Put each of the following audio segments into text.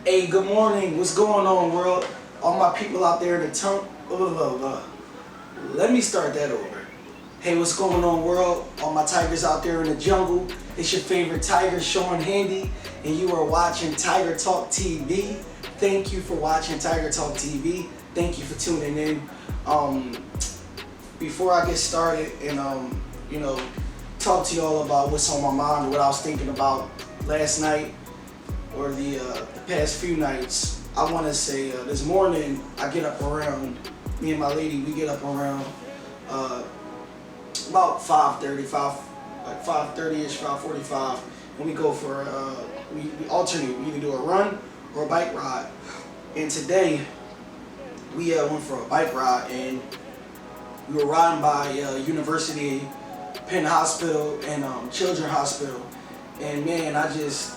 Hey, good morning. What's going on, world? All my people out there in the let me start that over. Hey, what's going on, world? All my tigers out there in the jungle. It's your favorite tiger, Sean Handy, and you are watching Tiger Talk TV. Thank you for watching Tiger Talk TV. Thank you for tuning in. Before I get started and talk to y'all about what's on my mind or what I was thinking about last night or the past few nights, I want to say this morning I get up around, me and my lady, we get up around about 5:30, like 5:30ish, 5:45, and we go for we alternate. We either do a run or a bike ride. And today we went for a bike ride, and we were riding by University Penn Hospital and Children's Hospital, and man, I just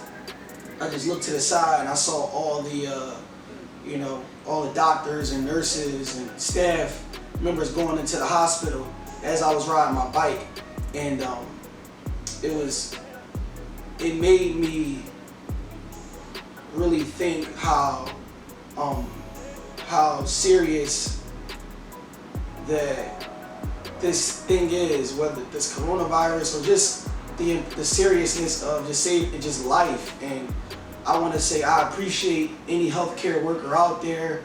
looked to the side and I saw all the all the doctors and nurses and staff members going into the hospital as I was riding my bike, and it made me really think how serious that this thing is, whether this coronavirus or just the seriousness of just life. And I want to say I appreciate any healthcare worker out there,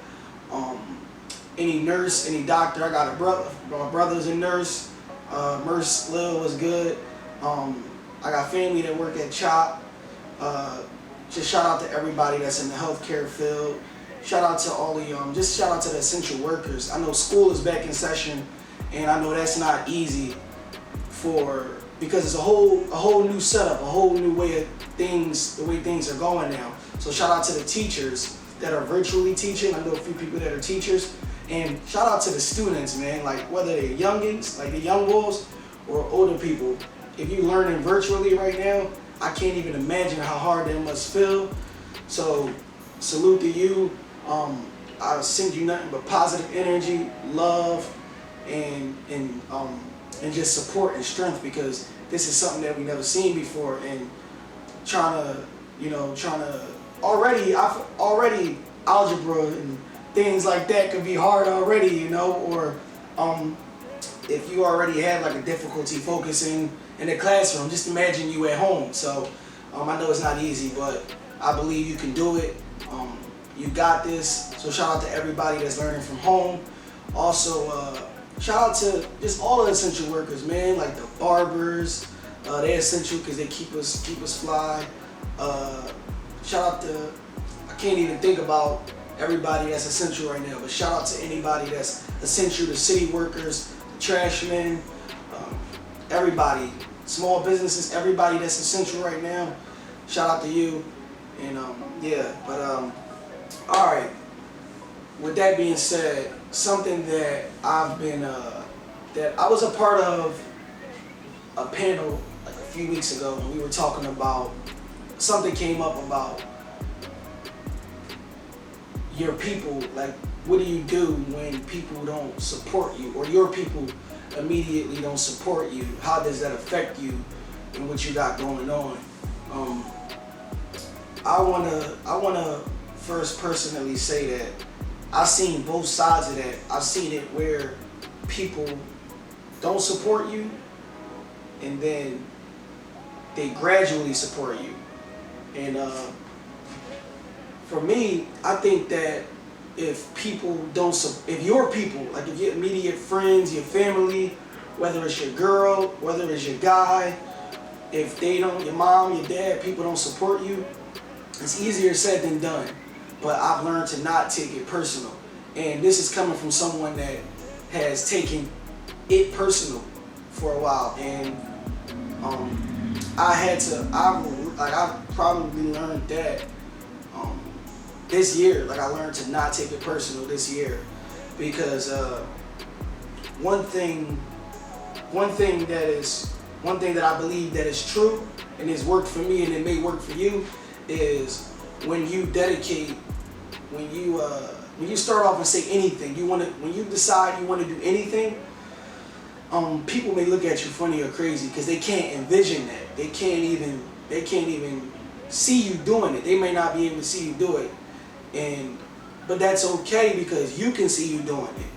any nurse, any doctor. I got a brother. My brother's a nurse. Nurse Lil was good. I got family that work at CHOP. Just shout out to everybody that's in the healthcare field. Shout out to all the just shout out to the essential workers. I know school is back in session, and I know that's not easy because it's a whole new setup, a whole new way of things, the way things are going now. So shout out to the teachers that are virtually teaching. I know a few people that are teachers, and shout out to the students, man. Like whether they're youngins, like the young bulls, or older people. If you're learning virtually right now, I can't even imagine how hard that must feel. So salute to you. I send you nothing but positive energy, love, and just support and strength, because this is something that we never seen before. And already algebra and things like that could be hard already, or if you already have like a difficulty focusing in the classroom, just imagine you at home. So I know it's not easy, but I believe you can do it. You got this. So shout out to everybody that's learning from home. Also, shout out to just all of the essential workers, man, like the barbers. They're essential because they keep us fly. Shout out to, I can't even think about everybody that's essential right now, but shout out to anybody that's essential, the city workers, the trash men, everybody, small businesses, everybody that's essential right now. Shout out to you. And all right. With that being said, something that that I was a part of a panel like a few weeks ago, and we were talking about, something came up about your people, like what do you do when people don't support you, or your people immediately don't support you? How does that affect you and what you got going on? I wanna first personally say that I've seen both sides of that. I've seen it where people don't support you, and then they gradually support you. And for me, I think that if your people, like if your immediate friends, your family, whether it's your girl, whether it's your guy, if they don't, your mom, your dad, people don't support you, it's easier said than done. But I've learned to not take it personal. And this is coming from someone that has taken it personal for a while. And I've probably learned that this year. Like I learned to not take it personal this year, because one thing that I believe that is true and has worked for me, and it may work for you, is when you dedicate, when you start off and say anything, when you decide you want to do anything, people may look at you funny or crazy because they can't envision that. They can't even see you doing it. They may not be able to see you do it. And but that's okay because you can see you doing it.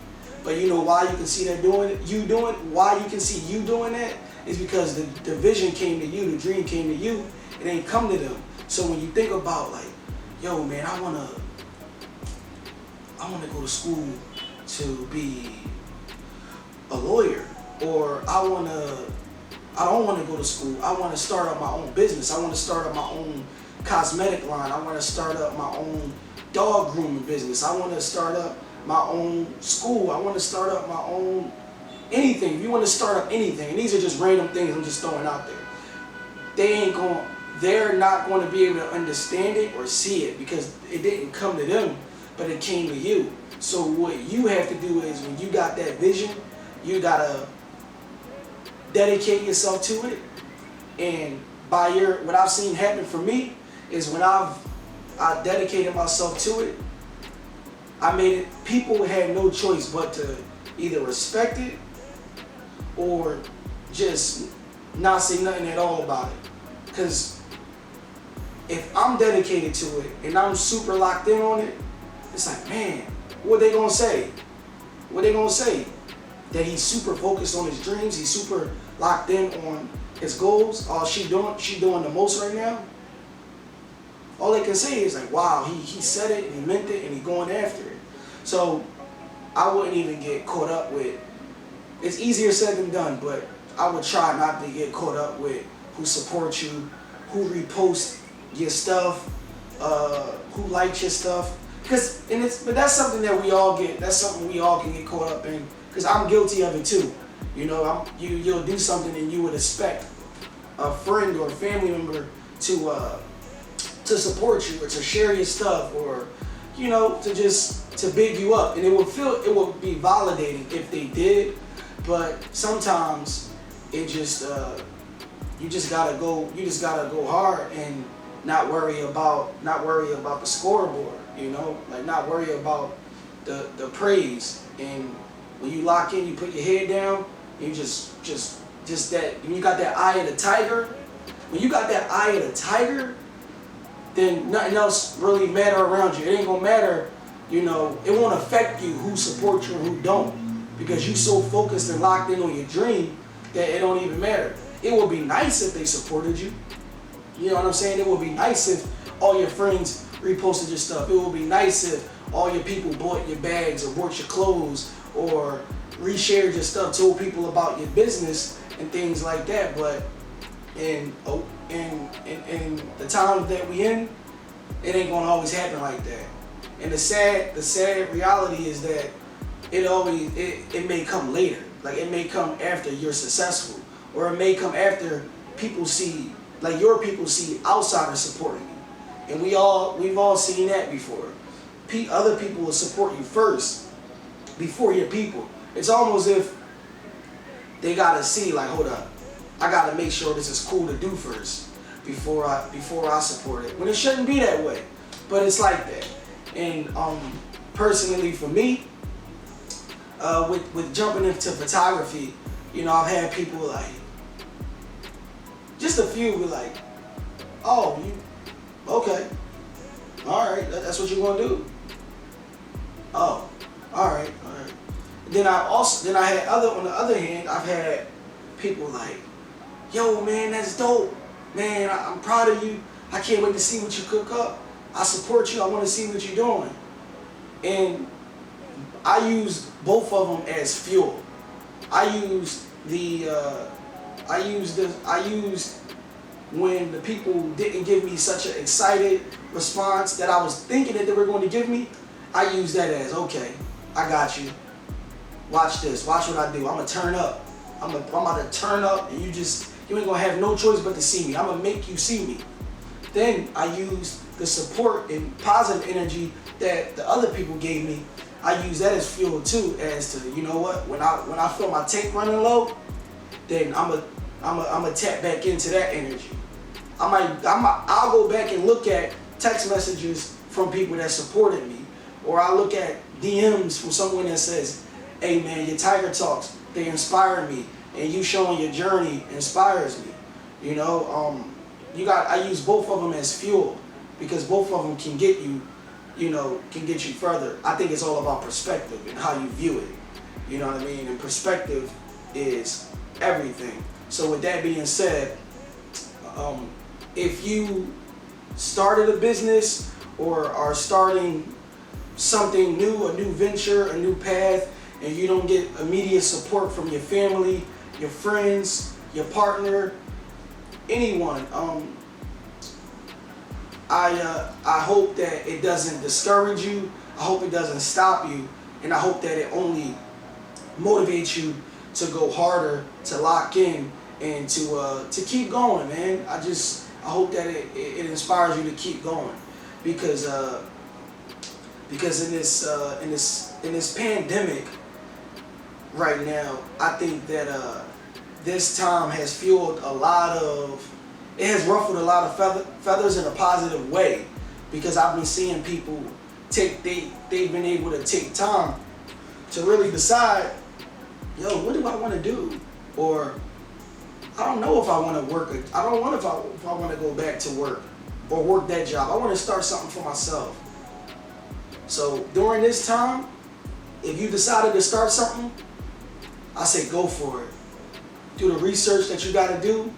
But you know why you can see that why you can see you doing that is because the vision came to you, the dream came to you, it ain't come to them. So when you think about like, yo man, I wanna go to school to be a lawyer, or I don't want to go to school. I want to start up my own business. I want to start up my own cosmetic line. I want to start up my own dog grooming business. I want to start up my own school. I want to start up my own anything. If you want to start up anything, and these are just random things I'm just throwing out there, they're not going to be able to understand it or see it because it didn't come to them, but it came to you. So what you have to do is when you got that vision, you gotta dedicate yourself to it. And what I've seen happen for me is when I dedicated myself to it, I made it, people had no choice but to either respect it or just not say nothing at all about it. Because if I'm dedicated to it and I'm super locked in on it, it's like, man, what they gonna say? What they gonna say? That he's super focused on his dreams, he's super locked in on his goals. All she doing the most right now. All they can say is like, wow, he said it and he meant it and he going after it. So I wouldn't even get caught up with, it's easier said than done, but I would try not to get caught up with who supports you, who reposts your stuff, who likes your stuff. But that's something that we all get, that's something we all can get caught up in. Because I'm guilty of it too. You know, you'll do something and you would expect a friend or a family member to support you or to share your stuff or, you know, to big you up. And it would be validating if they did. But sometimes it just you just gotta go hard and not worry about the scoreboard. You know, like not worry about the praise. And when you lock in, you put your head down, you just that, when you got that eye of the tiger, then nothing else really matter around you. It ain't gonna matter, you know, it won't affect you who supports you and who don't, because you so focused and locked in on your dream that it don't even matter. It would be nice if they supported you. You know what I'm saying? It would be nice if all your friends reposted your stuff. It would be nice if all your people bought your bags or bought your clothes or reshared your stuff, told people about your business and things like that. But in the time that we in, it ain't gonna always happen like that. And the sad reality is that it may come later. Like it may come after you're successful, or it may come after people see, like your people see outsiders supporting you. And we've all seen that before. Other people will support you first before your people. It's almost if they gotta see, like, hold up, I gotta make sure this is cool to do first before I support it. When it shouldn't be that way, but it's like that. And personally for me, with jumping into photography, you know, I've had people like, just a few were like, oh, you, okay, all right, that's what you're gonna do? Oh, all right. Then I had on the other hand, I've had people like, yo man, that's dope. Man, I'm proud of you. I can't wait to see what you cook up. I support you. I want to see what you're doing. And I used both of them as fuel. I used when the people didn't give me such an excited response that I was thinking that they were going to give me. I used that as, okay, I got you. Watch this. Watch what I do. I'm gonna turn up. I'm about to turn up, and you ain't gonna have no choice but to see me. I'm gonna make you see me. Then I used the support and positive energy that the other people gave me. I use that as fuel too, as to, you know what, when I feel my tank running low, then I'm a tap back into that energy. I'll go back and look at text messages from people that supported me, or I'll look at DMs from someone that says, hey man, your Tiger Talks, they inspire me, and you showing your journey inspires me. You know, I use both of them as fuel, because both of them can get you can get you further. I think it's all about perspective and how you view it. You know what I mean? And perspective is everything. So with that being said, if you started a business or are starting something new, a new venture, a new path, and you don't get immediate support from your family, your friends, your partner, anyone, I hope that it doesn't discourage you. I hope it doesn't stop you, and I hope that it only motivates you to go harder, to lock in, and to keep going, man. I hope that it inspires you to keep going, because in this pandemic right now, I think that this time has fueled it has ruffled a lot of feathers in a positive way, because I've been seeing people they've been able to take time to really decide, what do I want to do? Or I don't know if I want to work. I don't know if I want to go back to work or work that job. I want to start something for myself. So during this time, if you decided to start something, I say go for it. Do the research that you got to do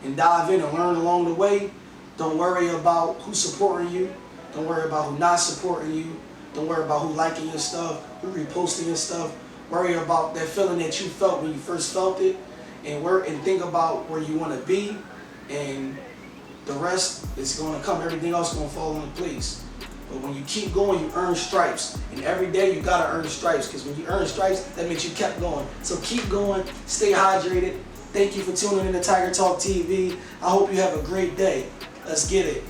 and dive in and learn along the way. Don't worry about who's supporting you. Don't worry about who not supporting you. Don't worry about who liking your stuff, who reposting your stuff. Worry about that feeling that you felt when you first felt it, and think about where you want to be, and the rest is going to come. Everything else is going to fall into place. But when you keep going, you earn stripes. And every day you got to earn stripes, because when you earn stripes, that means you kept going. So keep going. Stay hydrated. Thank you for tuning in to Tiger Talk TV. I hope you have a great day. Let's get it.